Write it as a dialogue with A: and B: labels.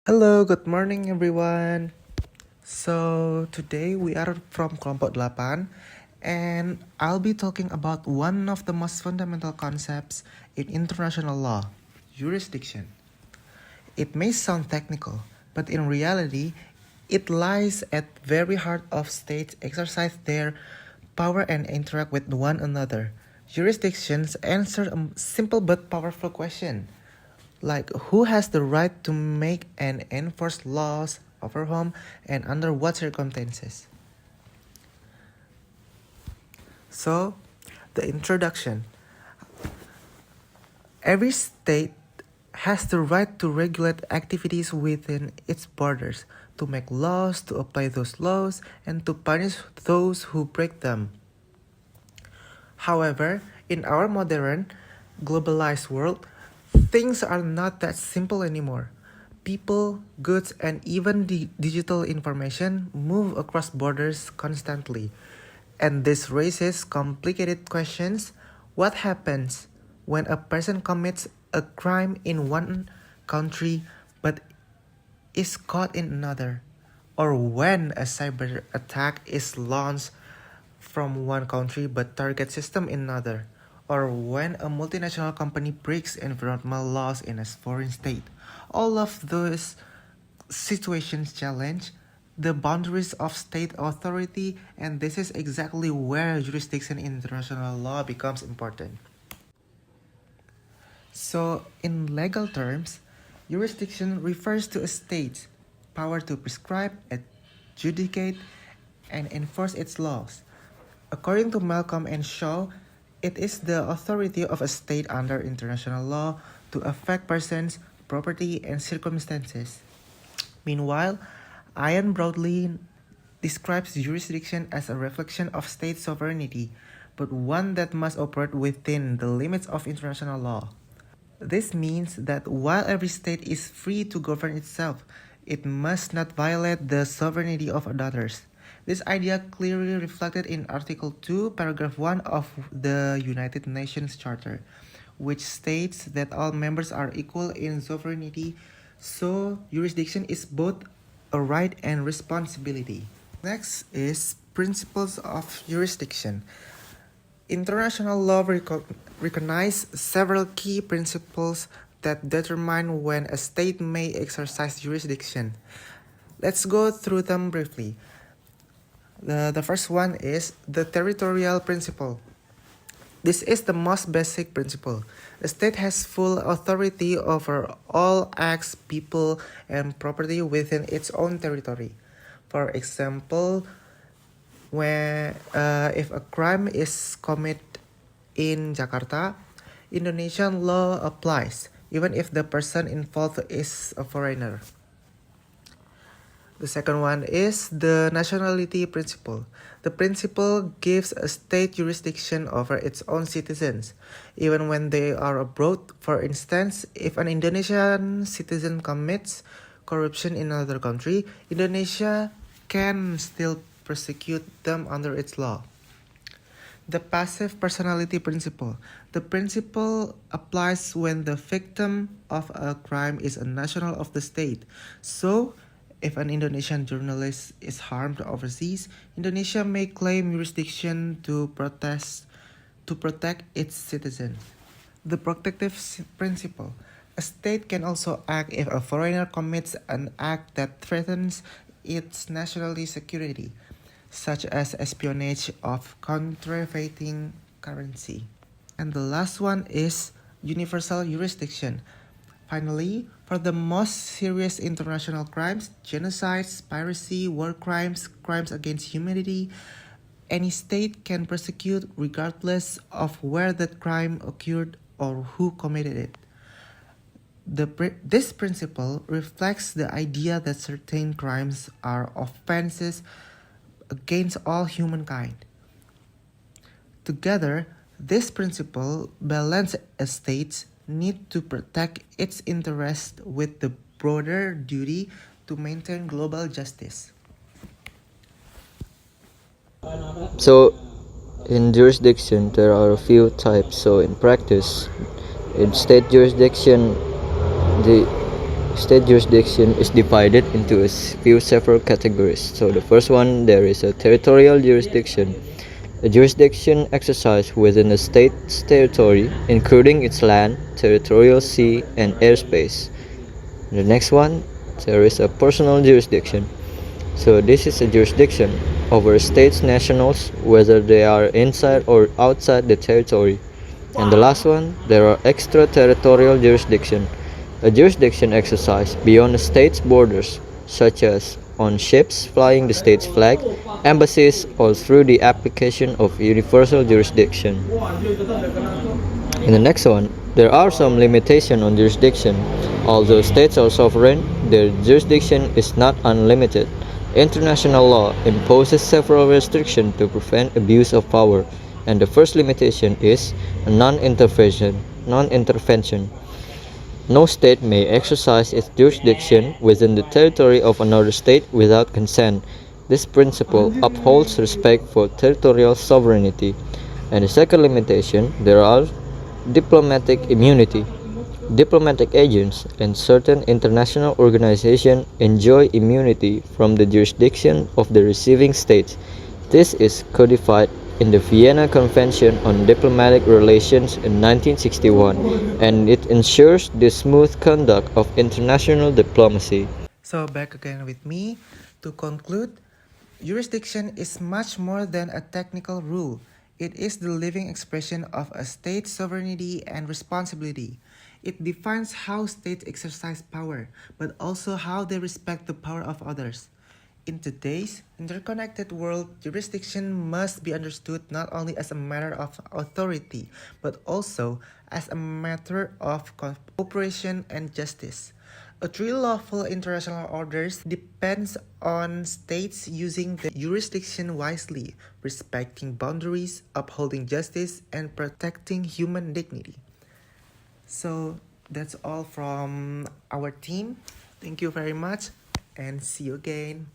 A: Hello, good morning everyone. So today we are from kelompok 8 and I'll be talking about one of the most fundamental concepts in international law, jurisdiction. It may sound technical, but in reality, it lies at very heart of states exercise their power and interact with one another. Jurisdictions answer a simple but powerful question. Like, who has the right to make and enforce laws over whom and under what circumstances? So, the introduction. Every state has the right to regulate activities within its borders, to make laws, to apply those laws, and to punish those who break them. However, in our modern, globalized world, things are not that simple anymore. People, goods, and even digital information move across borders constantly. And this raises complicated questions. What happens when a person commits a crime in one country but is caught in another? Or when a cyber attack is launched from one country but target system in another, or when a multinational company breaks environmental laws in a foreign state. All of those situations challenge the boundaries of state authority, and this is exactly where jurisdiction in international law becomes important. So, in legal terms, jurisdiction refers to a state's power to prescribe, adjudicate, and enforce its laws. According to Malcolm and Shaw, it is the authority of a state under international law to affect persons, property, and circumstances. Meanwhile, Ian broadly describes jurisdiction as a reflection of state sovereignty, but one that must operate within the limits of international law. This means that while every state is free to govern itself, it must not violate the sovereignty of others. This idea clearly reflected in Article 2, Paragraph 1 of the United Nations Charter, which states that all members are equal in sovereignty, so jurisdiction is both a right and responsibility. Next is principles of jurisdiction. International law recognizes several key principles that determine when a state may exercise jurisdiction. Let's go through them briefly. The first one is the territorial principle. This is the most basic principle. A state has full authority over all acts, people, and property within its own territory. For example, if a crime is committed in Jakarta, Indonesian law applies, even if the person involved is a foreigner. The second one is the nationality principle. The principle gives a state jurisdiction over its own citizens, even when they are abroad. For instance, if an Indonesian citizen commits corruption in another country, Indonesia can still prosecute them under its law. The passive personality principle. The principle applies when the victim of a crime is a national of the state. So, if an Indonesian journalist is harmed overseas, Indonesia may claim jurisdiction to protect its citizens. The protective principle. A state can also act if a foreigner commits an act that threatens its national security, such as espionage of counterfeiting currency. And the last one is universal jurisdiction. Finally, for the most serious international crimes, genocides, piracy, war crimes, crimes against humanity, any state can prosecute regardless of where that crime occurred or who committed it. This principle reflects the idea that certain crimes are offenses against all humankind. Together, this principle balances a state's need to protect its interest with the broader duty to maintain global justice.
B: So, in jurisdiction, there are a few types. So, in practice, in state jurisdiction, the state jurisdiction is divided into a few several categories. So the first one, there is a territorial jurisdiction. A jurisdiction exercised within a state's territory, including its land, territorial sea, and airspace. The next one, there is a personal jurisdiction. So this is a jurisdiction over a state's nationals, whether they are inside or outside the territory. And the last one, there are extraterritorial jurisdiction, a jurisdiction exercised beyond a state's borders, such as on ships flying the state's flag, embassies, or through the application of universal jurisdiction. In the next one, there are some limitations on jurisdiction. Although states are sovereign, their jurisdiction is not unlimited. International law imposes several restrictions to prevent abuse of power, and the first limitation is non-intervention. No state may exercise its jurisdiction within the territory of another state without consent. This principle upholds respect for territorial sovereignty. And the second limitation, there are diplomatic immunity. Diplomatic agents and certain international organizations enjoy immunity from the jurisdiction of the receiving states. This is codified in the Vienna Convention on Diplomatic Relations in 1961, and it ensures the smooth conduct of international diplomacy.
A: So back again with me. To conclude, jurisdiction is much more than a technical rule. It is the living expression of a state's sovereignty and responsibility. It defines how states exercise power, but also how they respect the power of others. In today's interconnected world, jurisdiction must be understood not only as a matter of authority, but also as a matter of cooperation and justice. A truly lawful international order depends on states using the jurisdiction wisely, respecting boundaries, upholding justice, and protecting human dignity. So that's all from our team. Thank you very much and see you again.